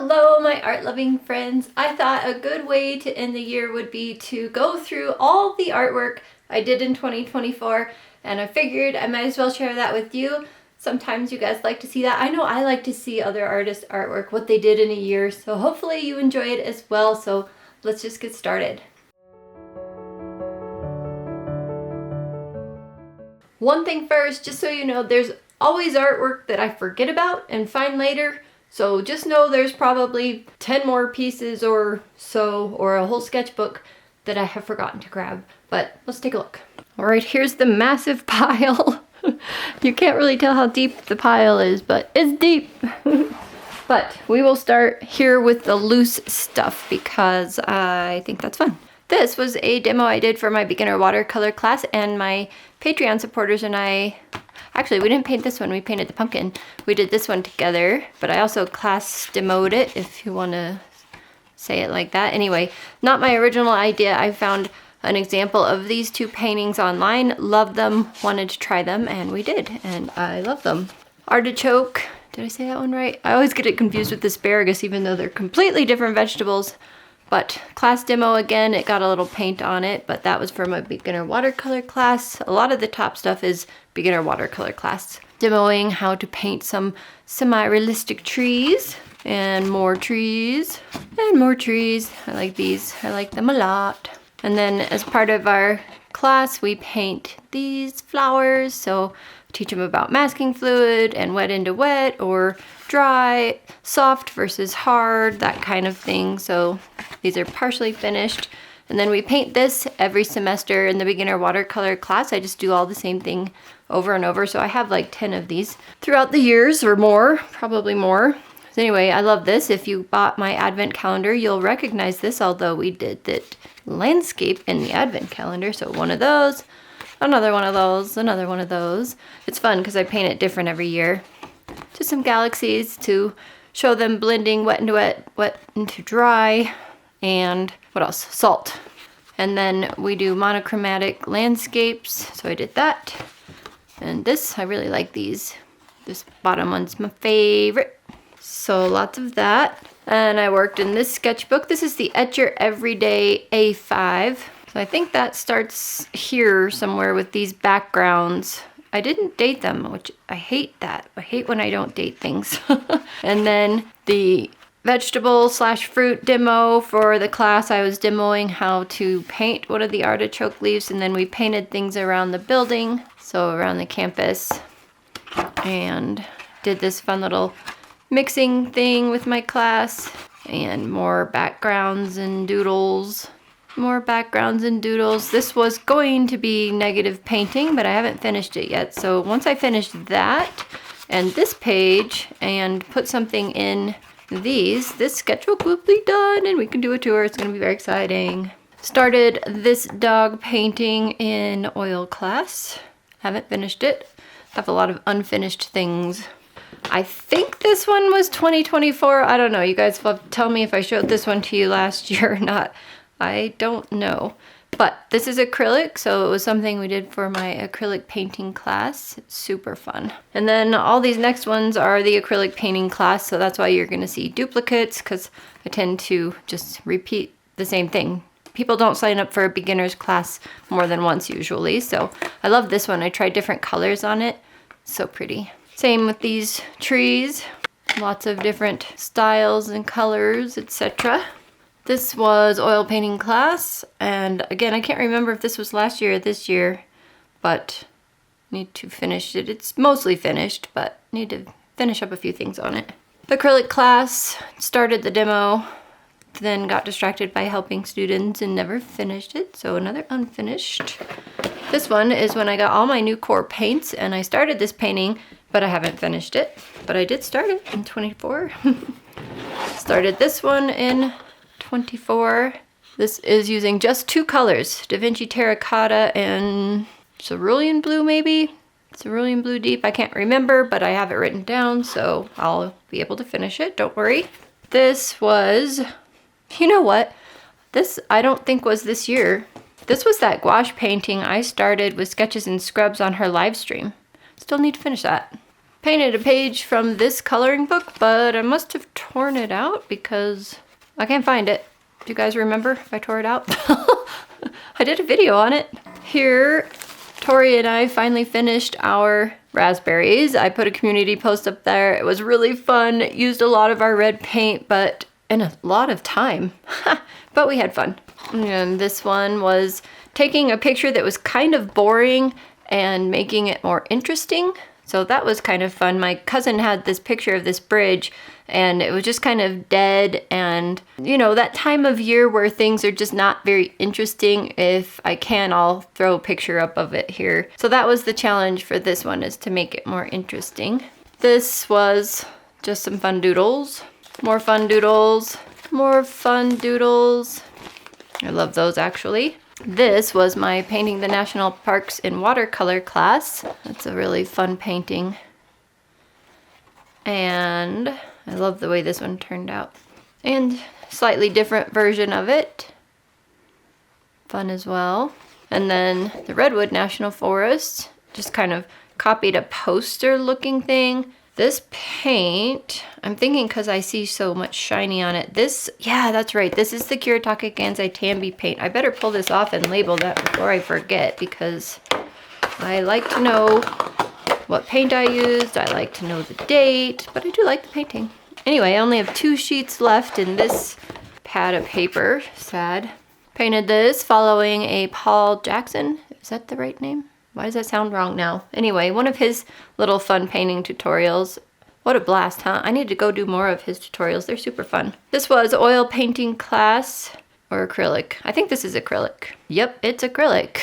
Hello, my art-loving friends. I thought a good way to end the year would be to go through all the artwork I did in 2024, and I figured I might as well share that with you. Sometimes you guys like to see that. I know I like to see other artists' artwork, what they did in a year, so hopefully you enjoy it as well. So let's just get started. One thing first, just so you know, there's always artwork that I forget about and find later. So just know there's probably 10 more pieces or so, or a whole sketchbook that I have forgotten to grab. But let's take a look. All right, here's the massive pile. You can't really tell how deep the pile is, but it's deep. But we will start here with the loose stuff because I think that's fun. This was a demo I did for my beginner watercolor class, and my Patreon supporters and I, actually we didn't paint this one, we painted the pumpkin. We did this one together, but I also class demoed it, if you want to say it like that. Anyway, not my original idea. I found an example of these two paintings online, loved them, wanted to try them, and we did, and I love them. Artichoke, did I say that one right? I always get it confused with asparagus, even though they're completely different vegetables. But class demo again, it got a little paint on it, but that was for my beginner watercolor class. A lot of the top stuff is beginner watercolor class. Demoing how to paint some semi-realistic trees, and more trees, and more trees. I like these, I like them a lot. And then as part of our class, we paint these flowers. So teach them about masking fluid and wet into wet or dry, soft versus hard, that kind of thing. So these are partially finished. And then we paint this every semester in the beginner watercolor class. I just do all the same thing over and over. So I have like 10 of these throughout the years or more, probably more. So anyway, I love this. If you bought my advent calendar, you'll recognize this, although we did that landscape in the advent calendar. So one of those, another one of those, another one of those. It's fun because I paint it different every year. Just some galaxies to show them blending wet into wet, wet into dry, and what else? Salt. And then we do monochromatic landscapes. So I did that. And this, I really like these. This bottom one's my favorite. So lots of that. And I worked in this sketchbook. This is the Etcher Everyday A5. So I think that starts here somewhere with these backgrounds. I didn't date them, which I hate that. I hate when I don't date things. And then the vegetable/fruit demo for the class, I was demoing how to paint one of the artichoke leaves, and then we painted things around the building, so around the campus, and did this fun little mixing thing with my class, and more backgrounds and doodles. More backgrounds and doodles. This was going to be negative painting, but I haven't finished it yet. So once I finish that and this page and put something in these, this sketchbook will be done and we can do a tour. It's going to be very exciting. Started this dog painting in oil class. Haven't finished it. Have a lot of unfinished things. I think this one was 2024. I don't know. You guys will tell me if I showed this one to you last year or not. I don't know, but this is acrylic, so it was something we did for my acrylic painting class. It's super fun. And then all these next ones are the acrylic painting class, so that's why you're going to see duplicates, because I tend to just repeat the same thing. People don't sign up for a beginner's class more than once usually, so I love this one. I tried different colors on it. So pretty. Same with these trees. Lots of different styles and colors, etc. This was oil painting class, and again, I can't remember if this was last year or this year, but need to finish it. It's mostly finished, but need to finish up a few things on it. Acrylic class, started the demo, then got distracted by helping students and never finished it, so another unfinished. This one is when I got all my new core paints, and I started this painting, but I haven't finished it, but I did start it in 24. Started this one in 24. This is using just two colors, Da Vinci Terracotta and Cerulean Blue maybe? Cerulean Blue Deep, I can't remember, but I have it written down, so I'll be able to finish it, don't worry. This was, you know what? This I don't think was this year. This was that gouache painting I started with sketches and scrubs on her live stream. Still need to finish that. painted a page from this coloring book, but I must have torn it out because I can't find it. Do you guys remember if I tore it out? I did a video on it. Here, Tori and I finally finished our raspberries. I put a community post up there. It was really fun. It used a lot of our red paint, and a lot of time. But we had fun. And this one was taking a picture that was kind of boring and making it more interesting. So that was kind of fun. My cousin had this picture of this bridge and it was just kind of dead, and you know, that time of year where things are just not very interesting. If I can, I'll throw a picture up of it here. So that was the challenge for this one, is to make it more interesting. This was just some fun doodles. More fun doodles. More fun doodles. I love those actually. This was my painting the national parks in watercolor class. That's a really fun painting. And I love the way this one turned out. And slightly different version of it. Fun as well. And then the Redwood National Forest. Just kind of copied a poster looking thing. This paint, I'm thinking because I see so much shiny on it. Yeah, that's right. This is the Kuretake Gansai Tambi paint. I better pull this off and label that before I forget, because I like to know what paint I used. I like to know the date, but I do like the painting. Anyway, I only have 2 sheets left in this pad of paper. Sad. Painted this following a Paul Jackson. Is that the right name? Why does that sound wrong now? Anyway, one of his little fun painting tutorials. What a blast, huh? I need to go do more of his tutorials. They're super fun. This was oil painting class, or acrylic. I think this is acrylic. Yep, it's acrylic.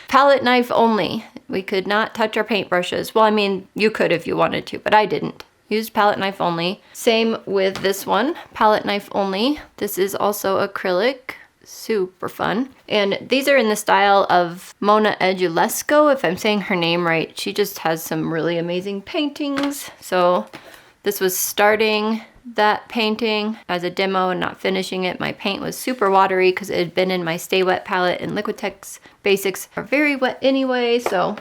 Palette knife only. We could not touch our paintbrushes. Well, I mean, you could if you wanted to, but I didn't. Used palette knife only. Same with this one, palette knife only. This is also acrylic. Super fun. And these are in the style of Mona Edulesco, if I'm saying her name right. She just has some really amazing paintings. So this was starting that painting as a demo and not finishing it. My paint was super watery because it had been in my Stay Wet palette, and Liquitex basics are very wet anyway, so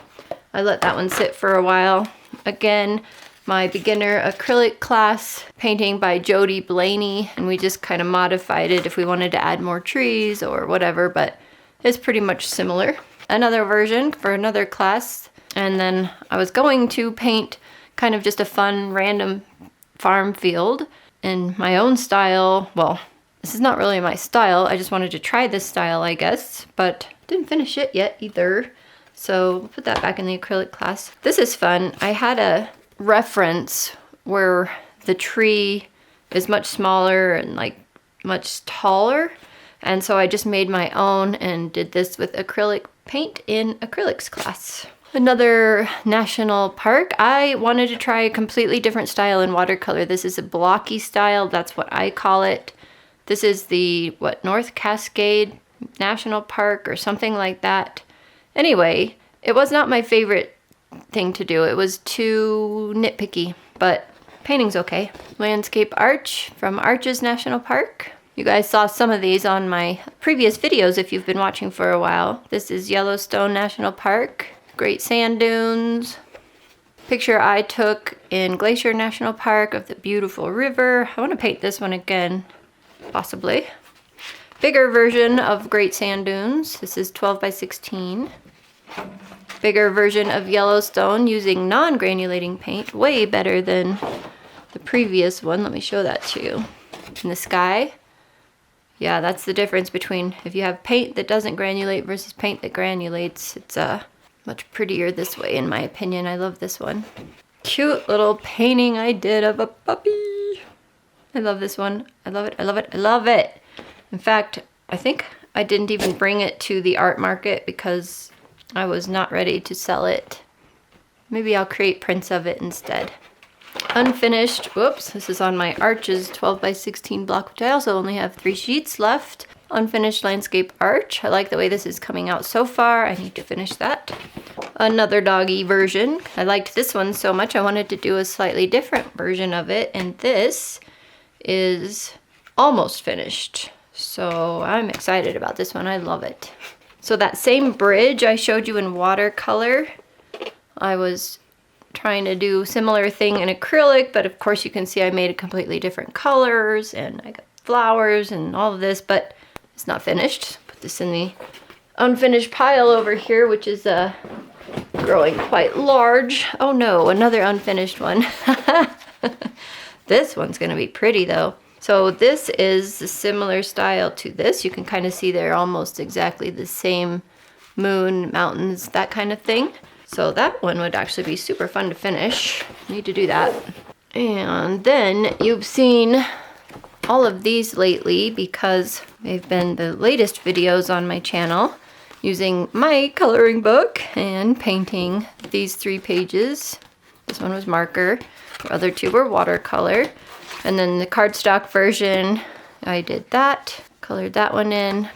I let that one sit for a while. Again, my beginner acrylic class painting by Jody Blaney, and we just kind of modified it if we wanted to add more trees or whatever, but it's pretty much similar. Another version for another class, and then I was going to paint kind of just a fun random farm field in my own style. Well, this is not really my style. I just wanted to try this style, I guess, but didn't finish it yet either. So we'll put that back in the acrylic class. This is fun. I had a reference where the tree is much smaller and like much taller, and so I just made my own and did this with acrylic paint in acrylics class. Another national park. I wanted to try a completely different style in watercolor. This is a blocky style, that's what I call it. This is the North Cascade National Park or something like that. Anyway, it was not my favorite thing to do. It was too nitpicky, but painting's okay. Landscape Arch from Arches National Park. You guys saw some of these on my previous videos if you've been watching for a while. This is Yellowstone National Park. Great sand dunes. Picture I took in Glacier National Park of the beautiful river. I want to paint this one again, possibly. Bigger version of Great Sand Dunes. This is 12 by 16. Bigger version of Yellowstone using non-granulating paint. Way better than the previous one. Let me show that to you. In the sky. Yeah, that's the difference between if you have paint that doesn't granulate versus paint that granulates. It's much prettier this way, in my opinion. I love this one. Cute little painting I did of a puppy. I love this one. I love it. I love it. I love it. In fact, I think I didn't even bring it to the art market because I was not ready to sell it. Maybe I'll create prints of it instead. Unfinished, whoops, this is on my Arches 12 by 16 block, which I also only have 3 sheets left. Unfinished Landscape Arch. I like the way this is coming out so far. I need to finish that. Another doggy version. I liked this one so much I wanted to do a slightly different version of it, and this is almost finished. So I'm excited about this one. I love it. So that same bridge I showed you in watercolor, I was trying to do similar thing in acrylic, but of course you can see I made a completely different colors and I got flowers and all of this, but it's not finished. Put this in the unfinished pile over here, which is growing quite large. Oh no, another unfinished one. This one's gonna be pretty though. So this is a similar style to this. You can kind of see they're almost exactly the same moon, mountains, that kind of thing. So that one would actually be super fun to finish. Need to do that. And then you've seen all of these lately because they've been the latest videos on my channel using my coloring book and painting these 3 pages. This one was marker, the other 2 were watercolor. And then the cardstock version, I did that, colored that one in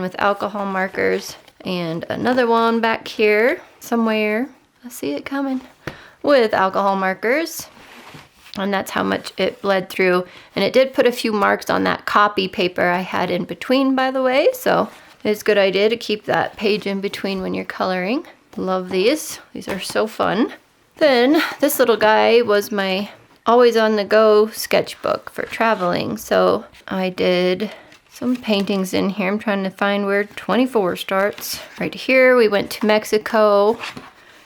with alcohol markers, and another one back here somewhere, I see it coming, with alcohol markers. And that's how much it bled through. And it did put a few marks on that copy paper I had in between, by the way, so it's a good idea to keep that page in between when you're coloring. Love these. These are so fun. Then this little guy was my always on the go sketchbook for traveling. So I did some paintings in here. I'm trying to find where 24 starts. Right here, we went to Mexico,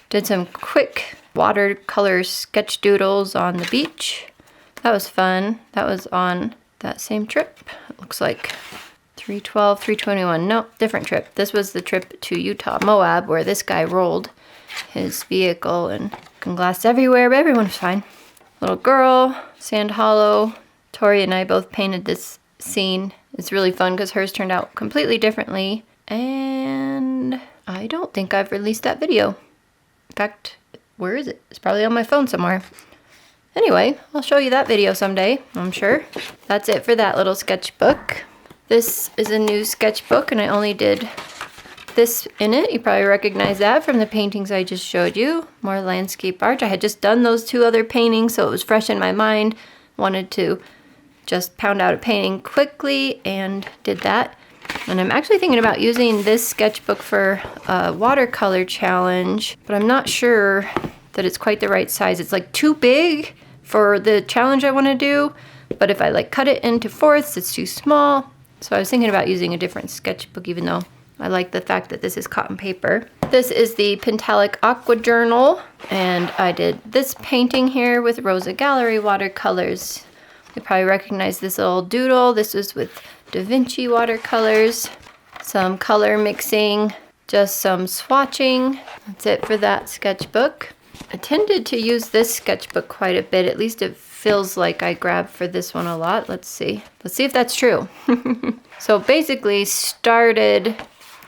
did some quick watercolor sketch doodles on the beach. That was fun. That was on that same trip. It looks like 312, 321. Nope, different trip. This was the trip to Utah, Moab, where this guy rolled his vehicle and glass everywhere, but everyone was fine. Little girl, Sand Hollow. Tori and I both painted this scene. It's really fun because hers turned out completely differently. And I don't think I've released that video. In fact, where is it? It's probably on my phone somewhere. Anyway, I'll show you that video someday, I'm sure. That's it for that little sketchbook. This is a new sketchbook and I only did this in it. You probably recognize that from the paintings I just showed you. More landscape art. I had just done those 2 other paintings, so it was fresh in my mind. Wanted to just pound out a painting quickly and did that. And I'm actually thinking about using this sketchbook for a watercolor challenge, but I'm not sure that it's quite the right size. It's like too big for the challenge I want to do, but if I like cut it into 4ths, it's too small. So I was thinking about using a different sketchbook, even though I like the fact that this is cotton paper. This is the Pentalic Aqua Journal, and I did this painting here with Rosa Gallery watercolors. You probably recognize this little doodle. This was with Da Vinci watercolors. Some color mixing, just some swatching. That's it for that sketchbook. I tended to use this sketchbook quite a bit. At least it feels like I grabbed for this one a lot. Let's see. Let's see if that's true. So basically started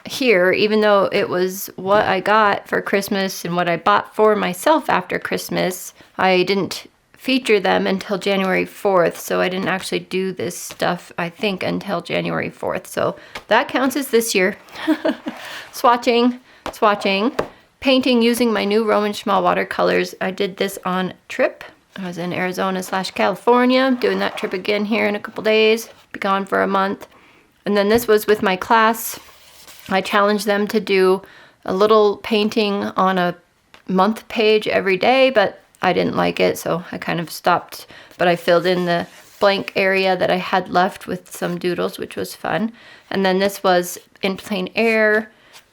here, even though it was what I got for Christmas and what I bought for myself after Christmas, I didn't feature them until January 4th, so I didn't actually do this stuff, I think, until January 4th. So that counts as this year. Swatching, painting using my new Roman Schmal watercolors. I did this on trip. I was in Arizona/California, doing that trip again here in a couple days. Be gone for a month. And then this was with my class. I challenged them to do a little painting on a month page every day, but I didn't like it, so I kind of stopped. But I filled in the blank area that I had left with some doodles, which was fun. And then this was in plein air.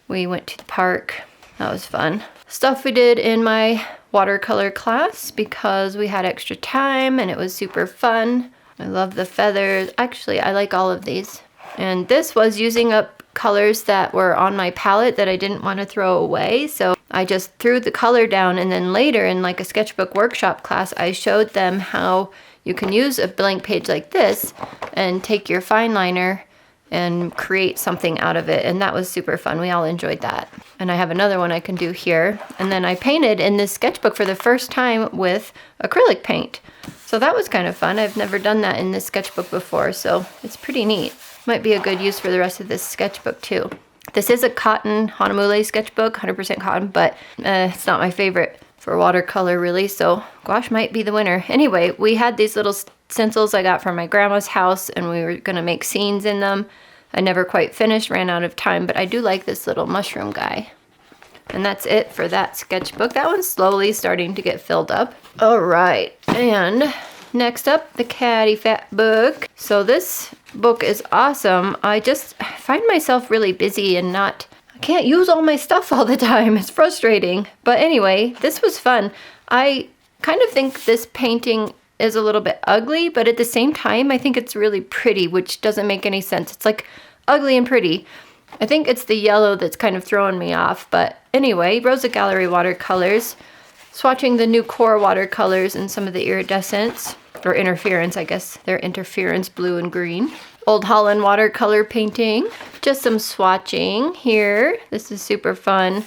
We went to the park. That was fun. Stuff we did in my watercolor class because we had extra time and it was super fun. I love the feathers. Actually, I like all of these. And this was using up colors that were on my palette that I didn't want to throw away. So I just threw the color down, and then later in like a sketchbook workshop class, I showed them how you can use a blank page like this and take your fine liner and create something out of it. And that was super fun. We all enjoyed that. And I have another one I can do here. And then I painted in this sketchbook for the first time with acrylic paint. So that was kind of fun. I've never done that in this sketchbook before, so it's pretty neat. Might be a good use for the rest of this sketchbook too. This is a cotton Hanamule sketchbook, 100% cotton, but it's not my favorite for watercolor really, so gouache might be the winner. Anyway, we had these little stencils I got from my grandma's house, and we were gonna make scenes in them. I never quite finished, ran out of time, but I do like this little mushroom guy. And that's it for that sketchbook. That one's slowly starting to get filled up. All right, and next up, the Caddy Fat book. So this book is awesome. I just find myself really busy and I can't use all my stuff all the time. It's frustrating. But anyway, this was fun. I kind of think this painting is a little bit ugly, but at the same time, I think it's really pretty, which doesn't make any sense. It's like ugly and pretty. I think it's the yellow that's kind of throwing me off. But anyway, Rosa Gallery watercolors. Swatching the new core watercolors and some of the iridescents, or interference, I guess. They're interference blue and green. Old Holland watercolor painting. Just some swatching here. This is super fun.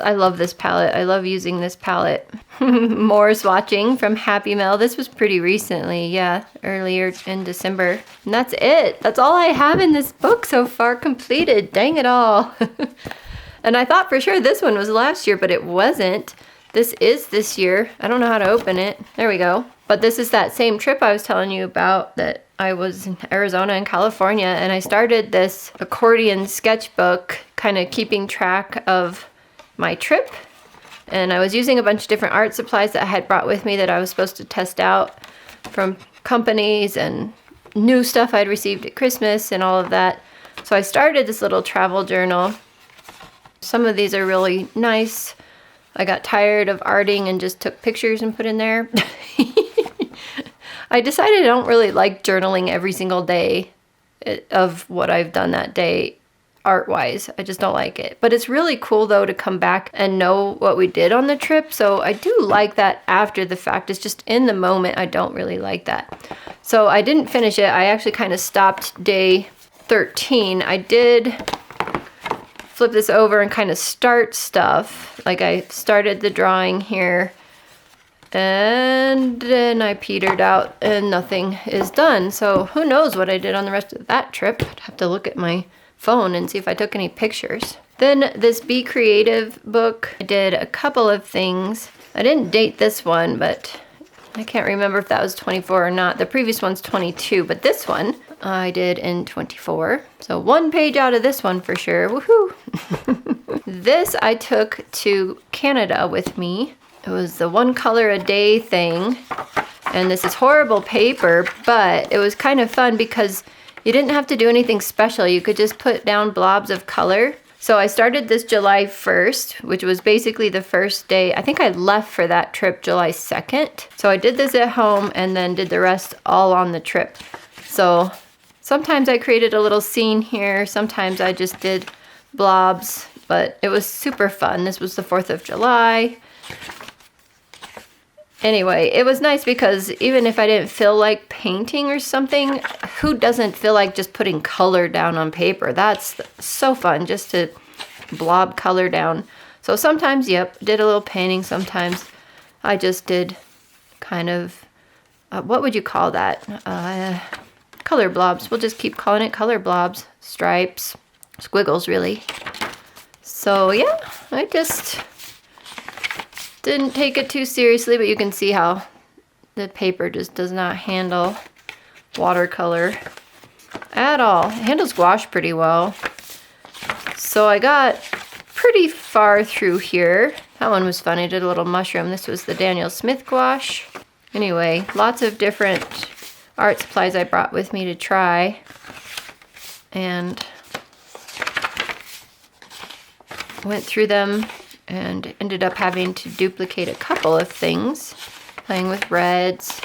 I love this palette. I love using this palette. More swatching from Happy Mail. This was pretty recently, yeah, earlier in December. And that's it. That's all I have in this book so far completed. Dang it all. And I thought for sure this one was last year, but it wasn't. This is this year. I don't know how to open it. There we go. But this is that same trip I was telling you about that I was in Arizona and California, and I started this accordion sketchbook, kind of keeping track of my trip. And I was using a bunch of different art supplies that I had brought with me that I was supposed to test out from companies and new stuff I'd received at Christmas and all of that. So I started this little travel journal. Some of these are really nice. I got tired of arting and just took pictures and put in there. I decided I don't really like journaling every single day of what I've done that day art-wise. I just don't like it. But it's really cool though to come back and know what we did on the trip. So I do like that after the fact. It's just in the moment I don't really like that. So I didn't finish it. I actually kind of stopped day 13. I did flip this over and kind of start stuff. Like I started the drawing here and then I petered out and nothing is done. So who knows what I did on the rest of that trip. I'd have to look at my phone and see if I took any pictures. Then this Be Creative book, I did a couple of things. I didn't date this one, but I can't remember if that was 24 or not. The previous one's 22, but this one I did in 24. So one page out of this one for sure. Woohoo! This I took to Canada with me. It was the 1 color a day thing. And this is horrible paper, but it was kind of fun because you didn't have to do anything special. You could just put down blobs of color. So I started this July 1st, which was basically the first day. I think I left for that trip July 2nd. So I did this at home and then did the rest all on the trip. So sometimes I created a little scene here. Sometimes I just did blobs, but it was super fun. This was the 4th of July. Anyway, it was nice because even if I didn't feel like painting or something, who doesn't feel like just putting color down on paper? That's so fun just to blob color down. So sometimes, yep, did a little painting. Sometimes I just did kind of, what would you call that? Color blobs. We'll just keep calling it color blobs. Stripes, squiggles really. So yeah, I just didn't take it too seriously, but you can see how the paper just does not handle watercolor at all. It handles gouache pretty well. So I got pretty far through here. That one was fun. I did a little mushroom. This was the Daniel Smith gouache. Anyway, lots of different art supplies I brought with me to try. And went through them and ended up having to duplicate a couple of things. Playing with reds,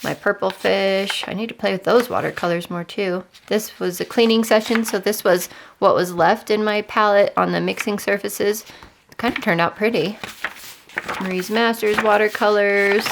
my purple fish. I need to play with those watercolors more too. This was a cleaning session, so this was what was left in my palette on the mixing surfaces. It kind of turned out pretty. Marie's Masters watercolors.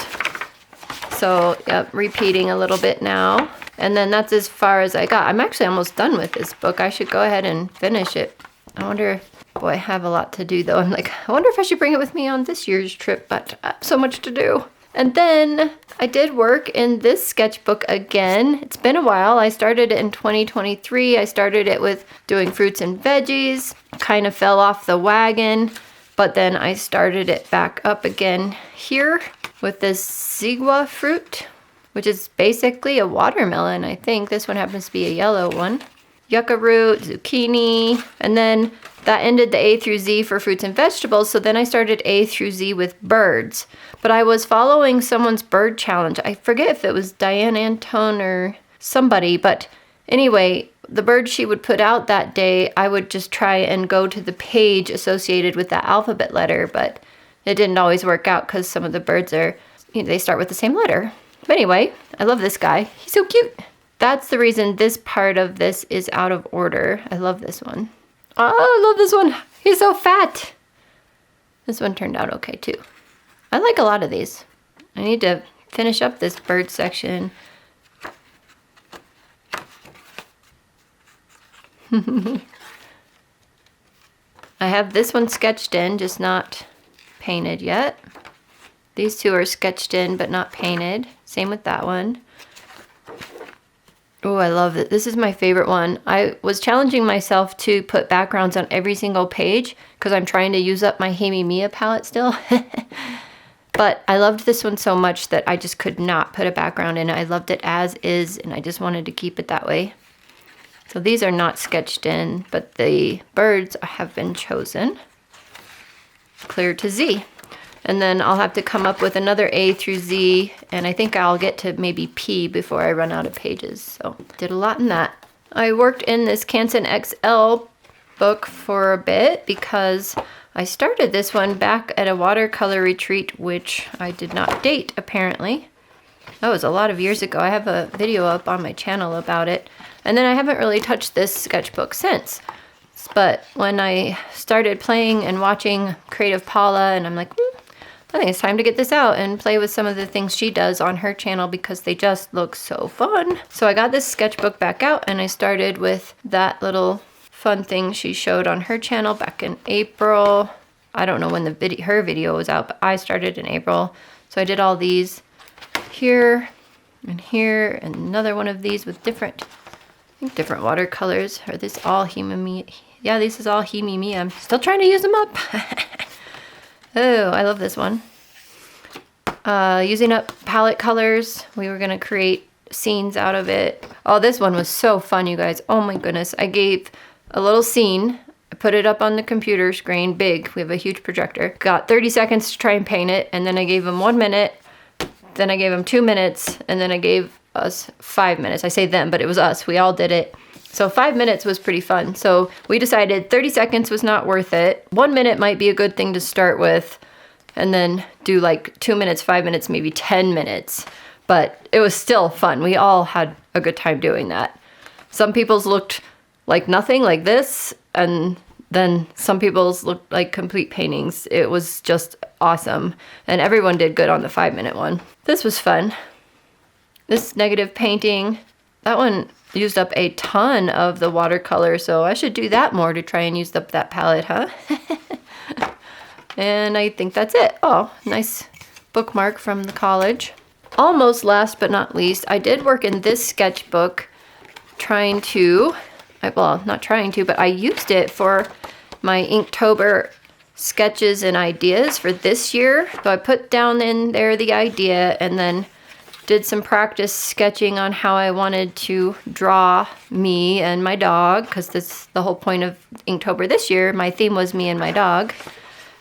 So, yep, repeating a little bit now. And then that's as far as I got. I'm actually almost done with this book. I should go ahead and finish it. I wonder if, boy, I have a lot to do though. I'm like, I wonder if I should bring it with me on this year's trip, but I have so much to do. And then I did work in this sketchbook again. It's been a while. I started it in 2023. I started it with doing fruits and veggies. Kind of fell off the wagon, but then I started it back up again here with this Zigua fruit, which is basically a watermelon, I think. This one happens to be a yellow one. Yucca root, zucchini, and then that ended the A through Z for fruits and vegetables. So then I started A through Z with birds. But I was following someone's bird challenge. I forget if it was Diane Antone or somebody, but anyway, the bird she would put out that day, I would just try and go to the page associated with that alphabet letter, but it didn't always work out because some of the birds are, they start with the same letter. But anyway, I love this guy. He's so cute. That's the reason this part of this is out of order. I love this one. Oh, I love this one. He's so fat. This one turned out okay too. I like a lot of these. I need to finish up this bird section. I have this one sketched in, just not painted yet. These two are sketched in but not painted. Same with that one. Oh, I love it. This is my favorite one. I was challenging myself to put backgrounds on every single page because I'm trying to use up my Hemi Mia palette still. But I loved this one so much that I just could not put a background in it. I loved it as is, and I just wanted to keep it that way. So these are not sketched in, but the birds have been chosen. Clear to Z. And then I'll have to come up with another A through Z, and I think I'll get to maybe P before I run out of pages. So did a lot in that. I worked in this Canson XL book for a bit because I started this one back at a watercolor retreat, which I did not date apparently. That was a lot of years ago. I have a video up on my channel about it. And then I haven't really touched this sketchbook since. But when I started playing and watching Creative Paula, and I'm like, I think it's time to get this out and play with some of the things she does on her channel because they just look so fun. So I got this sketchbook back out and I started with that little fun thing she showed on her channel back in April. I don't know when her video was out, but I started in April. So I did all these here and here and another one of these with different watercolors. Are this all Hemi Mia? Yeah, this is all Hemi Mia. I'm still trying to use them up. Oh, I love this one. Using up palette colors, we were going to create scenes out of it. Oh, this one was so fun, you guys. Oh my goodness. I gave a little scene. I put it up on the computer screen, big. We have a huge projector. Got 30 seconds to try and paint it, and then I gave them 1 minute. Then I gave them 2 minutes, and then I gave us 5 minutes. I say them, but it was us. We all did it. So 5 minutes was pretty fun. So we decided 30 seconds was not worth it. 1 minute might be a good thing to start with, and then do like 2 minutes, 5 minutes, maybe 10 minutes. But it was still fun. We all had a good time doing that. Some people's looked like nothing, like this, and then some people's looked like complete paintings. It was just awesome. And everyone did good on the 5 minute one. This was fun. This negative painting, that one used up a ton of the watercolor, so I should do that more to try and use up that palette, huh? And I think that's it. Oh, nice bookmark from the college. Almost last but not least, I did work in this sketchbook trying to, well, not trying to, but I used it for my Inktober sketches and ideas for this year. So I put down in there the idea and then did some practice sketching on how I wanted to draw me and my dog, because that's the whole point of Inktober this year. My theme was me and my dog.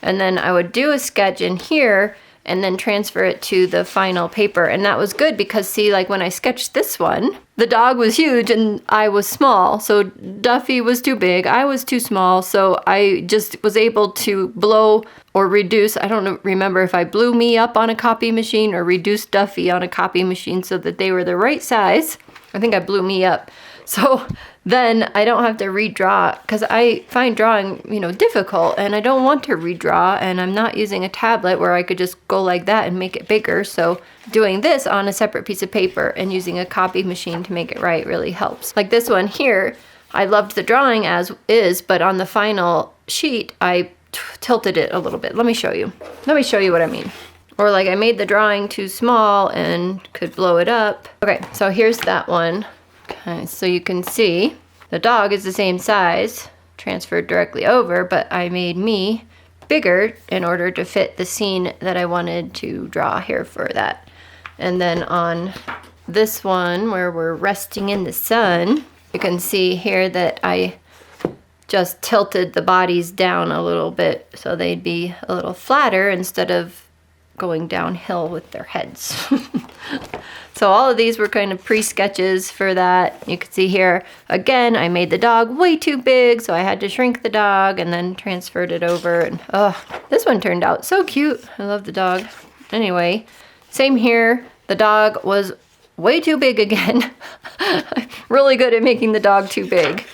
And then I would do a sketch in here and then transfer it to the final paper. And that was good because, see, like when I sketched this one, the dog was huge and I was small. So Duffy was too big, I was too small. So I just was able to blow or reduce. I don't remember if I blew me up on a copy machine or reduced Duffy on a copy machine so that they were the right size. I think I blew me up. So then I don't have to redraw, because I find drawing, difficult, and I don't want to redraw, and I'm not using a tablet where I could just go like that and make it bigger. So doing this on a separate piece of paper and using a copy machine to make it right really helps. Like this one here, I loved the drawing as is, but on the final sheet, I tilted it a little bit. Let me show you. Let me show you what I mean. Or like I made the drawing too small and could blow it up. Okay, so here's that one. Okay, so you can see the dog is the same size, transferred directly over, but I made me bigger in order to fit the scene that I wanted to draw here for that. And then on this one where we're resting in the sun, you can see here that I just tilted the bodies down a little bit so they'd be a little flatter instead of going downhill with their heads. So all of these were kind of pre-sketches for that. You can see here, again, I made the dog way too big, so I had to shrink the dog and then transferred it over. And oh, this one turned out so cute. I love the dog. Anyway, same here. The dog was way too big again. Really good at making the dog too big.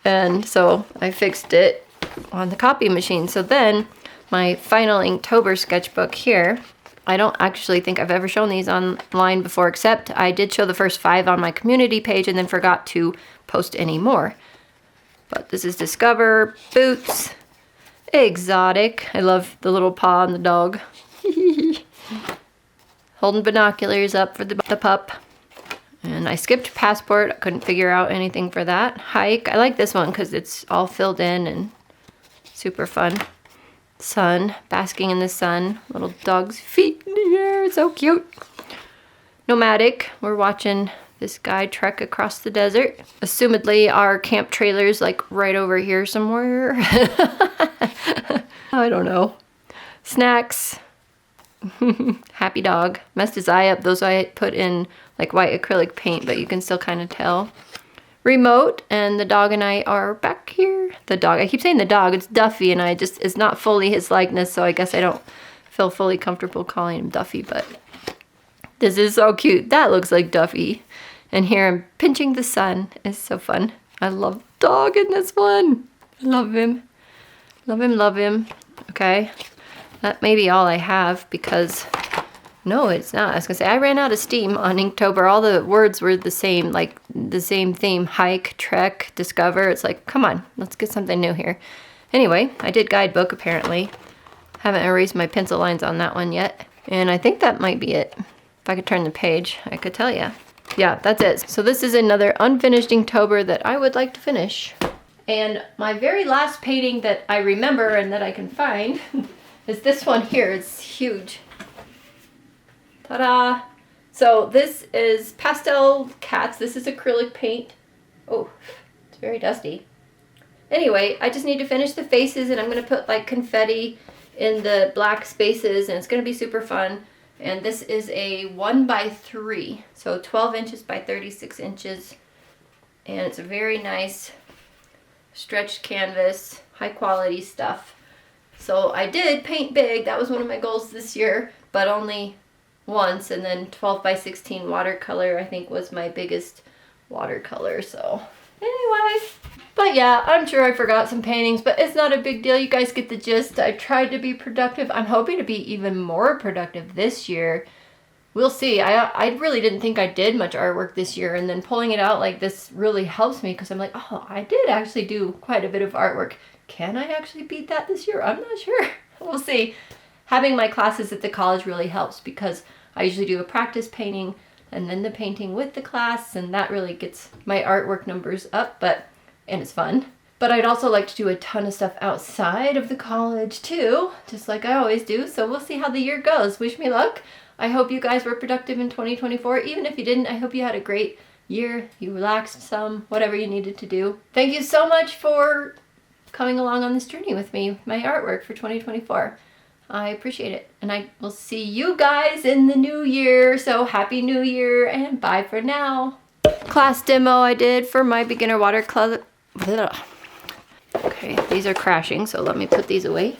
And so I fixed it on the copy machine. So then my final Inktober sketchbook here, I don't actually think I've ever shown these online before, except I did show the first 5 on my community page and then forgot to post any more. But this is Discover, Boots, Exotic. I love the little paw on the dog. Holding binoculars up for the pup. And I skipped Passport. I couldn't figure out anything for that. Hike. I like this one because it's all filled in and super fun. Sun. Basking in the sun. Little dog's feet in the air. So cute. Nomadic. We're watching this guy trek across the desert. Assumedly our camp trailer's like right over here somewhere. I don't know. Snacks. Happy dog. Messed his eye up. Those I put in like white acrylic paint, but you can still kind of tell. Remote, and the dog and I are back here. The dog, I keep saying the dog, it's Duffy, and it's not fully his likeness, so I guess I don't feel fully comfortable calling him Duffy, but this is so cute. That looks like Duffy. And here I'm pinching the sun. It's so fun. I love dog in this one. I love him. Love him, love him. Okay. That may be all I have because, no, it's not. I was gonna say, I ran out of steam on Inktober. All the words were the same, like the same theme. Hike, trek, discover. It's like, come on, let's get something new here. Anyway, I did guidebook apparently. Haven't erased my pencil lines on that one yet. And I think that might be it. If I could turn the page, I could tell you. Yeah, that's it. So this is another unfinished Inktober that I would like to finish. And my very last painting that I remember and that I can find is this one here. It's huge. Ta-da! So this is Pastel Cats. This is acrylic paint. Oh, it's very dusty. Anyway, I just need to finish the faces, and I'm going to put like confetti in the black spaces, and it's going to be super fun. And this is a 1x3, so 12 inches by 36 inches. And it's a very nice stretched canvas, high quality stuff. So I did paint big. That was one of my goals this year, but only once. And then 12 by 16 watercolor, I think, was my biggest watercolor. So anyway, but yeah, I'm sure I forgot some paintings, but it's not a big deal. You guys get the gist. I tried to be productive. I'm hoping to be even more productive this year. We'll see. I really didn't think I did much artwork this year, and then pulling it out like this really helps me because I'm like, oh, I did actually do quite a bit of artwork. Can I actually beat that this year? I'm not sure. We'll see. Having my classes at the college really helps because I usually do a practice painting and then the painting with the class, and that really gets my artwork numbers up, and it's fun. But I'd also like to do a ton of stuff outside of the college too, just like I always do. So we'll see how the year goes. Wish me luck. I hope you guys were productive in 2024. Even if you didn't, I hope you had a great year. You relaxed some, whatever you needed to do. Thank you so much for coming along on this journey with me, my artwork for 2024. I appreciate it. And I will see you guys in the new year. So happy new year and bye for now. Class demo I did for my beginner watercolor. Okay, these are crashing, so let me put these away.